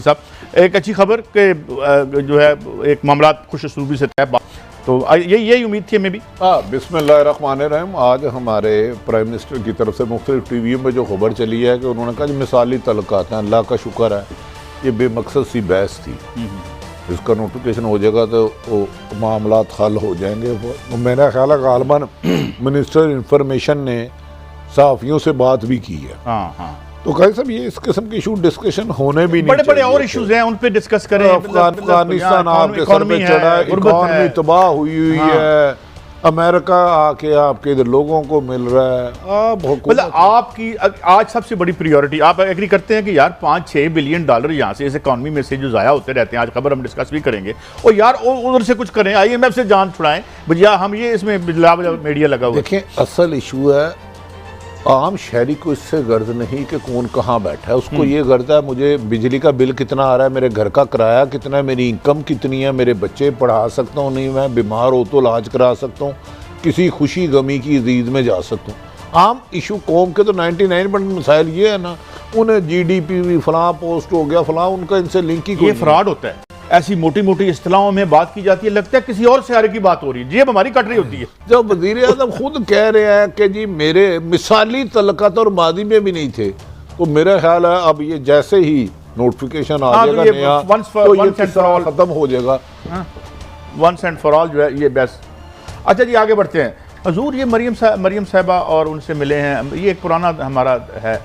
साहब, एक अच्छी खबर कि जो है एक मामला खुश असलूबी से तय, तो यही उम्मीद थी हमें भी। बिस्मिल्लाहिर्रहमानिर्रहीम। आज हमारे प्राइम मिनिस्टर की तरफ से मुख्तलिफ टीवीओं में जो खबर चली है कि उन्होंने कहा मिसाली तलक़ात हैं, अल्लाह का शुक्र है ये बेमकसद सी बहस थी, इसका नोटिफिकेशन हो जाएगा तो वो मामलात हल हो जाएंगे। मेरा ख्याल है गालबन मिनिस्टर इंफॉर्मेशन ने सहाफ़ियों से बात भी की है। हाँ। तो कहे सब ये इस किस्म के इशू डिस्कशन होने भी नहीं बड़े बड़े और इश्यूज हैं, उन पे डिस्कस करें। अफगानिस्तान आपके सर पे चढ़ा है, इकॉनमी तबाह हुई है, अमेरिका आके आपके इधर लोगों को मिल रहा है। आप मतलब आपकी आज सबसे बड़ी प्रायोरिटी, आप एग्री करते हैं कि यार 5-6 बिलियन डॉलर यहाँ से इस इकॉनमी में से जो ज़ाया होते रहते हैं, आज खबर हम डिस्कस भी करेंगे, और यार उधर से कुछ करें, IMF से जान छुड़ाएं, भैया हम ये इसमें मीडिया लगा हुआ। देखें असल इशू है आम शहरी को इससे गर्ज नहीं कि कौन कहाँ बैठा है, उसको ये गर्ज है मुझे बिजली का बिल कितना आ रहा है, मेरे घर का किराया कितना है, मेरी इनकम कितनी है, मेरे बच्चे पढ़ा सकता हूँ नहीं, मैं बीमार हो तो इलाज करा सकता हूँ, किसी खुशी गमी की ईद में जा सकता हूँ। आम इशू कौम के तो 99% मसाइल ये है ना, उन्हें GDP भी फलां पोस्ट हो गया फलां, उनका इनसे लिंक ही ये फ्रॉड होता है। ऐसी मोटी मोटी इस्तिलाहों में बात की जाती है, लगता है किसी और सियारे की बात हो रही है, जेब हमारी कट रही होती है। जब वज़ीर आज़म खुद कह रहे हैं कि जी मेरे मिसाली तलक़ात और मादी में भी नहीं थे, तो मेरा ख्याल है अब ये जैसे ही नोटिफिकेशन आ जाएगा नया तो ये खत्म हो जाएगा। वंस एंड फॉर ऑल जो है ये बेस्ट। अच्छा जी आगे बढ़ते हैं। हजूर ये मरियम साहिबा और उनसे मिले हैं, ये एक पुराना हमारा है,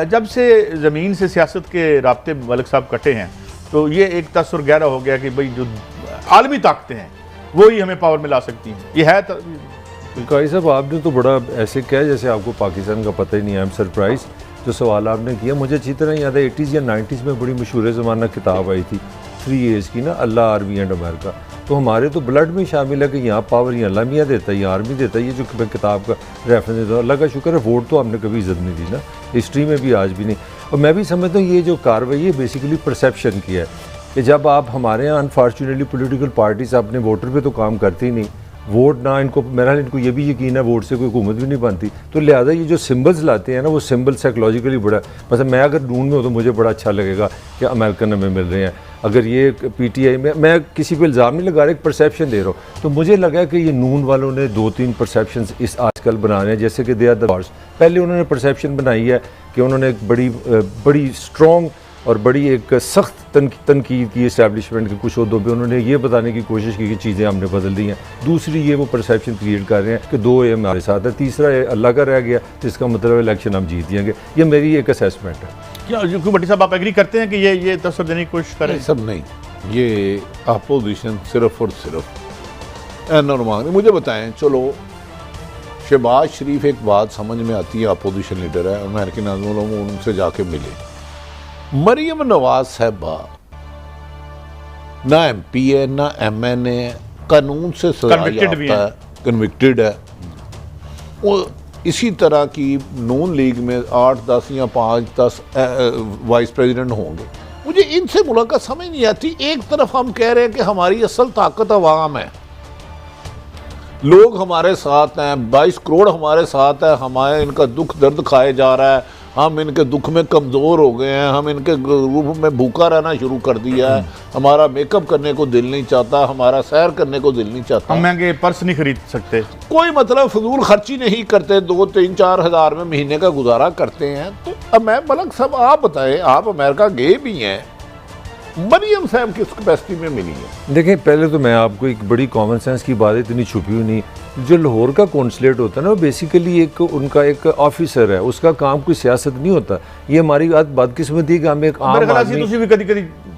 जब से ज़मीन से सियासत के राब्ते मलिक साहब कटे हैं तो ये एक तसर गहरा हो गया कि भाई जो आलमी ताकतें हैं वो ही हमें पावर में ला सकती हैं। ये है काई साहब आपने तो बड़ा ऐसे किया जैसे आपको पाकिस्तान का पता ही नहीं है। आई एम सरप्राइज जो सवाल आपने किया। मुझे अच्छी तरह याद है 80s या 90s में बड़ी मशहूर ज़माना किताब आई थी 3 A's की ना, अल्लाह आर्मी एंड अमेरिका। तो हमारे तो ब्लड में शामिल है कि यहाँ पावर यहाँ अल्लाह मियाँ देता है, यहाँ आर्मी देता है। ये जो मैं किताब का रेफरेंस देता हूँ, अल्लाह का शुक्र है वोट तो हमने कभी इज्जत नहीं दी ना, हिस्ट्री में भी आज भी नहीं। और मैं भी समझता हूँ ये जो कार्रवाई है बेसिकली परसेप्शन की है कि जब आप हमारे यहाँ अनफॉर्चुनेटली पॉलिटिकल पार्टीज अपने वोटर पे तो काम करती ही नहीं, वोट ना इनको, मेरा इनको ये भी यकीन है वोट से कोई हुकूमत भी नहीं बनती, तो लिहाजा ये जो सिम्बल्स लाते हैं ना वो सिम्बल साइकोलॉजिकली बड़ा, मतलब मैं अगर नून में हो तो मुझे बड़ा अच्छा लगेगा कि अमेरिकन हमें मिल रहे हैं। अगर ये PTI में, मैं किसी पे इल्ज़ाम नहीं लगा रहा, एक परसेप्शन दे रहा हूँ, तो मुझे लगा कि ये नून वालों ने 2-3 परसेप्शन इस आजकल बना रहे हैं, जैसे कि दे आर द वॉर्स। पहले उन्होंने परसेप्शन बनाई है कि उन्होंने एक बड़ी स्ट्रॉन्ग और बड़ी एक सख्त तनकीद की इस्टेब्लिशमेंट के कुछ उहदों पे, उन्होंने ये बताने की कोशिश की कि चीज़ें हमने बदल दी हैं। दूसरी ये वो परसेप्शन क्रिएट कर रहे हैं कि 2 AM हमारे साथ है, तीसरा अल्लाह का रह गया तो इसका मतलब इलेक्शन हम जीत जाएंगे। ये मेरी एक असेसमेंट है। क्या भट्टी साहब आप एग्री करते हैं कि ये तसर देने की कोशिश करें? सब नहीं, ये अपोजिशन सिर्फ और सिर्फ नॉर्मल। मुझे बताएं, चलो शहबाज शरीफ एक बात समझ में आती है, अपोजिशन लीडर है, अमेरिकन आज़म उनसे जाके मिले। मरियम नवाज साहबा ना MP है ना MNA है, कानून से कन्विक्टेड है। वो इसी तरह की नून लीग में 8-10 या 5-10 वाइस प्रेसिडेंट होंगे। मुझे इनसे मुलाकात समझ नहीं आती। एक तरफ हम कह रहे हैं कि हमारी असल ताकत अवाम है, लोग हमारे साथ हैं, 22 करोड़ हमारे साथ है, हमारे इनका दुख दर्द खाए जा रहा है, हम इनके दुख में कमज़ोर हो गए हैं, हम इनके रूप में भूखा रहना शुरू कर दिया है, हमारा मेकअप करने को दिल नहीं चाहता, हमारा सैर करने को दिल नहीं चाहता, हम महंगे पर्स नहीं खरीद सकते, कोई मतलब फजूल खर्ची नहीं करते, 2-3-4 हज़ार में महीने का गुजारा करते हैं। तो अब मैं मलक साहब आप बताएं, आप अमेरिका गए भी हैं, मरियम साहब किस कैपेसिटी में मिली है? देखिए पहले तो मैं आपको एक बड़ी कॉमन सेंस की बात है, इतनी छुपी हुई नहीं। जो लाहौर का कौंसलेट होता है ना वो बेसिकली एक उनका एक ऑफिसर है, उसका काम कोई सियासत नहीं होता। ये हमारी बदकिस्मती है कि हम एक आम आदमी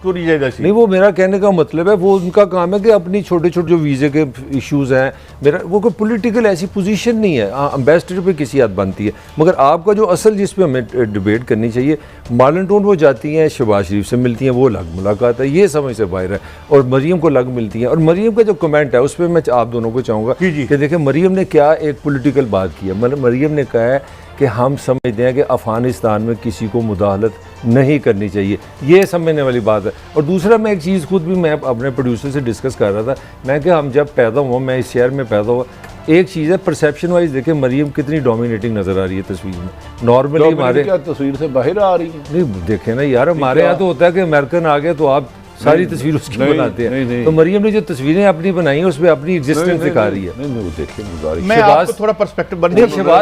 नहीं, वो मेरा कहने का मतलब है वो उनका काम है कि अपनी छोटे छोटे जो वीज़े के इश्यूज़ हैं, मेरा वो कोई पॉलिटिकल ऐसी पोजीशन नहीं है, एम्बेसडर पे किसी हद बनती है। मगर आपका जो असल जिस पे हमें डिबेट करनी चाहिए, मार्लन टोन वो जाती हैं शहबाज शरीफ से मिलती हैं, वो अलग मुलाकात है, ये समझ से बाहर है, और मरियम को अलग मिलती हैं। और मरियम का जो कमेंट है उस पर मैं आप दोनों को चाहूँगा कि देखिए मरियम ने क्या एक पॉलिटिकल बात की है। मतलब मरियम ने कहा है कि हम समझते हैं कि अफ़गानिस्तान में किसी को मुदाखलत नहीं करनी चाहिए, ये समझने वाली बात है। और दूसरा मैं एक चीज़ खुद भी मैं अपने प्रोड्यूसर से डिस्कस कर रहा था, मैं कि हम जब पैदा हुआ, मैं इस शहर में पैदा हुआ, एक चीज़ है परसेप्शन वाइज देखें, मरियम कितनी डोमिनेटिंग नज़र आ रही है तस्वीर में। नॉर्मली हमारे क्या तस्वीर से बाहर आ रही है? नहीं देखें ना यार, हमारे यहाँ तो होता है कि अमेरिकन आ गया तो आप सारी तस्वीर उसकी बनाते हैं। तो मरियम ने जो तस्वीरें अपनी बनाई है उसमें अपनी एग्जिस्टेंस दिखा रही है। नहीं देखिए, मैं आपको थोड़ा पर्सपेक्टिव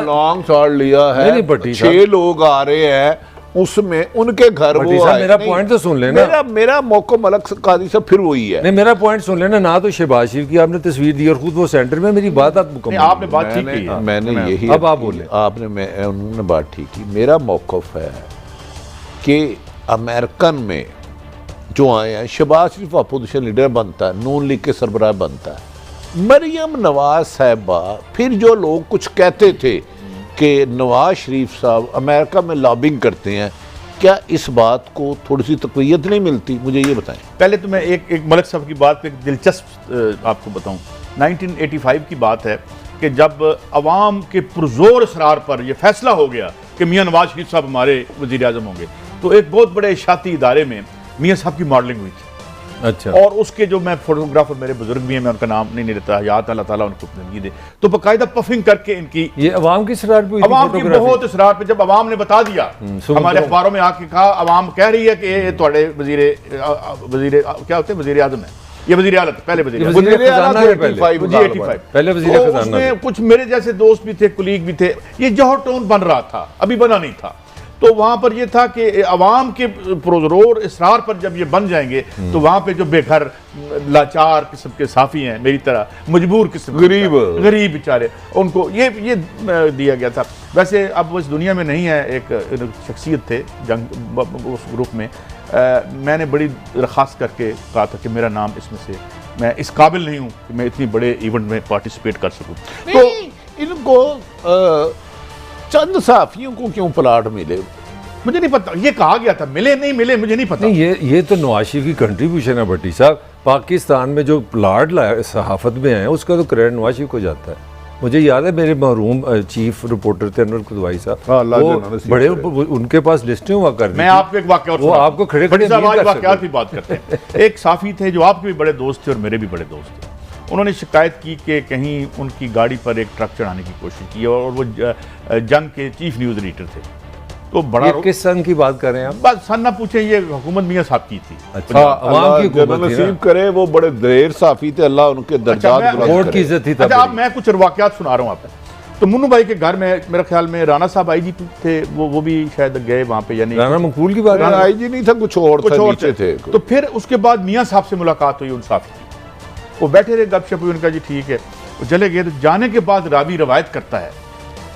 लॉन्ग शॉट लिया है, 6 लोग आ रहे हैं, उसमें उनके घर वो आए। मेरा पॉइंट तो सुन लेना। मेरा मौको मलक कादी साहब फिर वही है। नहीं, मेरा पॉइंट सुन लेना। ना तो शहबाज शरीफ की आपने तस्वीर दी और खुद वो सेंटर में, मेरी बात आप मुकम्मल। आपने बात ठीक की, मैंने यही, अब आप बोले। उन्होंने बात ठीक की। मेरा मौक़िफ़ है कि अमेरिकन में जो आए हैं, शहबाज शरीफ अपोजिशन लीडर बनता है, नून लीग के सरबराह बनता है, मरियम नवाज साहिबा, फिर जो लोग कुछ कहते थे कि नवाज शरीफ साहब अमेरिका में लॉबिंग करते हैं, क्या इस बात को थोड़ी सी तक़वियत नहीं मिलती? मुझे ये बताएं। पहले तो मैं एक मलिक साहब की बात पे एक दिलचस्प आपको बताऊं। 1985 की बात है कि जब अवाम के पुरजोर इसरार पर यह फैसला हो गया कि मियाँ नवाज शरीफ साहब हमारे वज़ीर आज़म होंगे, तो एक बहुत बड़े इशाती इदारे में मियाँ साहब की मॉडलिंग हुई थी। अच्छा। और उसके जो मैं फोटोग्राफर, मेरे बुजुर्ग भी हैं, मैं उनका नाम नहीं लेता, याद अल्लाह ताला उनको जिंदगी दे, तो बाकायदा पफिंग करके इनकी, ये अवाम की इसरार पे, अवाम की बहुत इसरार पे, जब अवाम ने बता दिया, हमारे अखबारों में आके कहा, अवाम कह रही है कि ये थोड़े वजीर क्या होते हैं, वजीर आजम है, ये वजीर आला, पहले वजीर उसमें कुछ मेरे जैसे दोस्त भी थे, कुलीग भी थे, ये जौहर टाउन बन रहा था, अभी बना नहीं था। तो वहां पर यह था कि अवाम के पुरजोर इसरार पर जब ये बन जाएंगे तो वहां पे जो बेघर लाचार किस्म के साफी हैं, मेरी तरह मजबूर किस्म, गरीब बेचारे, उनको ये दिया गया था। वैसे अब वो इस दुनिया में नहीं है, एक शख्सियत थे जंग उस ग्रुप में, मैंने बड़ी दरख्वास्त करके कहा था कि मेरा नाम इसमें से, मैं इस काबिल नहीं हूँ कि मैं इतनी बड़े इवेंट में पार्टिसिपेट कर सकूँ। तो इनको चंद साफियों को क्यों प्लाट मिले? मुझे नहीं पता, ये कहा गया था, मिले नहीं मिले मुझे नहीं पता। नहीं, ये तो नवाज शरीफ की कंट्रीब्यूशन है भट्टी साहब। पाकिस्तान में जो प्लाट लाया सहाफत में है उसका तो क्रेडिट नवाज शरीफ को जाता है। मुझे याद है मेरे महरूम चीफ रिपोर्टर थे अनवर कुदवाई साहब, वो बड़े उनके पास लिस्टें हुआ कर, मैं आपको एक वाकया और, वो आपको खड़े खड़े वाकयात की बात करते हैं। एक साफी थे जो आपके भी बड़े दोस्त थे और मेरे भी बड़े दोस्त थे, उन्होंने शिकायत की कि कहीं उनकी गाड़ी पर एक ट्रक चढ़ाने की कोशिश की और वो जंग के चीफ न्यूज़ एडिटर थे। तो बड़ा किस सन की बात कर रहे हैं आप? बस सन ना पूछे, ये हुकूमत मियाँ साहब की थी। अच्छा, अवाम की हुकूमत नसीब करे, वो बड़े दलेर साफी थे, अल्लाह उनके दर्जात वोट की इज्जत थी। अच्छा, अब मैं कुछ वाकयात सुना रहा हूँ आपको। तो मुन्नू भाई के घर में मेरे ख्याल में राना साहब आईजी थे, वो भी शायद गए वहाँ पे, यानी राना मकबूल की बात, आईजी नहीं था, कुछ और थे। तो फिर उसके बाद मियाँ साहब से मुलाकात हुई उन साहब, वो बैठे रहे, गपशप हुई, उनका जी ठीक है, वो चले गए। तो जाने के बाद रावी रवायत करता है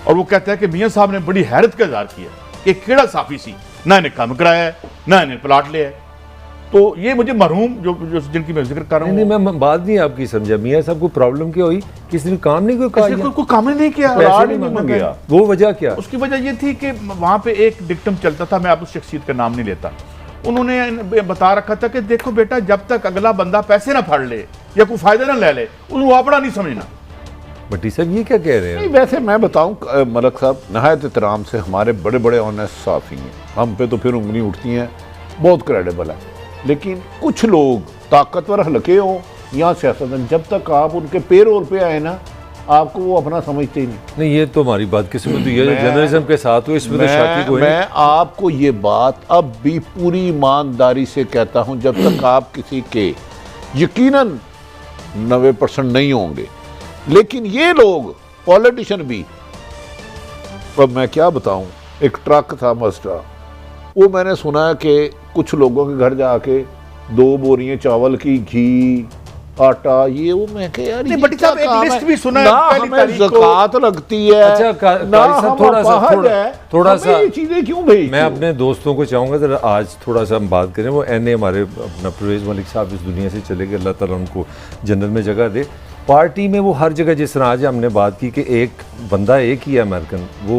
और वो कहता है कि मियाँ साहब ने बड़ी हैरत का इज़हार किया कि केड़ा साफी सी, ना इन्हें काम कराया है, ना इन्हें प्लाट लिया है। तो ये मुझे मरहूम जो जिनकी मैं जिक्र कर रहा हूँ, नहीं मैं बात नहीं आपकी समझा। मियाँ साहब को प्रॉब्लम क्या हुई? किसी ने काम नहीं किया, कोई काम नहीं किया, नहीं मांगा। वो वजह क्या? उसकी वजह ये थी कि वहाँ पे एक डिक्टम चलता था, मैं आप उस शख्सियत का नाम नहीं लेता, उन्होंने बता रखा था कि देखो बेटा, जब तक अगला बंदा पैसे ना फाड़ ले या कोई फायदा ना ले ले, उसको अपना नहीं समझना। भट्टी साहब ये क्या कह रहे हैं? नहीं, वैसे मैं बताऊं मलक साहब, नहायत एहतराम से हमारे बड़े बड़े ऑनेस्ट साफ़ी हैं, हम पे तो फिर उंगली उठती हैं, बहुत क्रेडिबल है, लेकिन कुछ लोग ताकतवर हल्के हो या सियासतदान, जब तक आप उनके पेरोल पे आए ना, आपको वो अपना समझते ही नहीं। ये तो हमारी बात किस्मत तो ये जर्नलिज्म के साथ हो, इसमें तो शाकी कोई नहीं। मैं आपको ये बात अब भी पूरी ईमानदारी से कहता हूं, जब तक आप किसी के यकीनन 90% नहीं होंगे, लेकिन ये लोग पॉलिटिशियन भी, अब मैं क्या बताऊं, एक ट्रक था मस्टा, वो मैंने सुना है कि कुछ लोगों के घर जाके 2 बोरियां चावल की, घी, आटा, ये वो, मैं कह यार ये बट साहब एक लिस्ट भी सुना है, पहली तारीख को ज़कात लगती है। अच्छा थोड़ा सा ये चीजें क्यों भेजते? मैं अपने दोस्तों को चाहूँगा जरा आज थोड़ा सा हम बात करें। वो एनए हमारे अपना परवेज़ मलिक साहब इस दुनिया से चले गए, अल्लाह ताला उनको जन्नत में जगह दे। पार्टी में वो हर जगह, जिस तरह आज हमने बात की कि एक बंदा एक ही है अमेरिकन, वो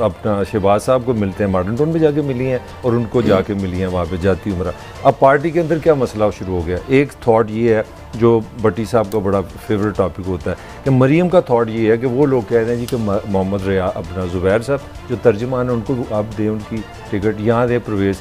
अपना शहबाज साहब को मिलते हैं, मॉडर्न टाउन में जाके मिली हैं और उनको जाके मिली हैं वहाँ पे जाती उम्र। अब पार्टी के अंदर क्या मसला शुरू हो गया? एक थॉट ये है जो भट्टी साहब का बड़ा फेवरेट टॉपिक होता है कि मरीम का थॉट ये है कि वो लोग कह रहे हैं जी कि मोहम्मद रिया अपना ज़ुबैर साहब जो तर्जुमान है उनको आप दें उनकी टिकट, यहाँ दे परवेज़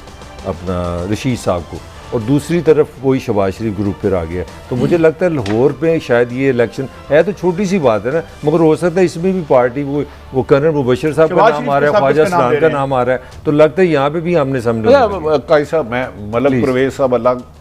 अपना रशीद साहब को। और दूसरी तरफ वही शहबाज शरीफ ग्रुप फिर आ गया। तो मुझे लगता है लाहौर पे शायद ये इलेक्शन है तो छोटी सी बात है ना, मगर हो सकता है इसमें भी पार्टी वो कर्नल मुबशर साहब का नाम आ रहा है, ख्वाजा सलाम का नाम आ रहा है, तो लगता है यहाँ पे भी आमने सामने काई साहब मैं मतलब परवेज साहब अल्लाह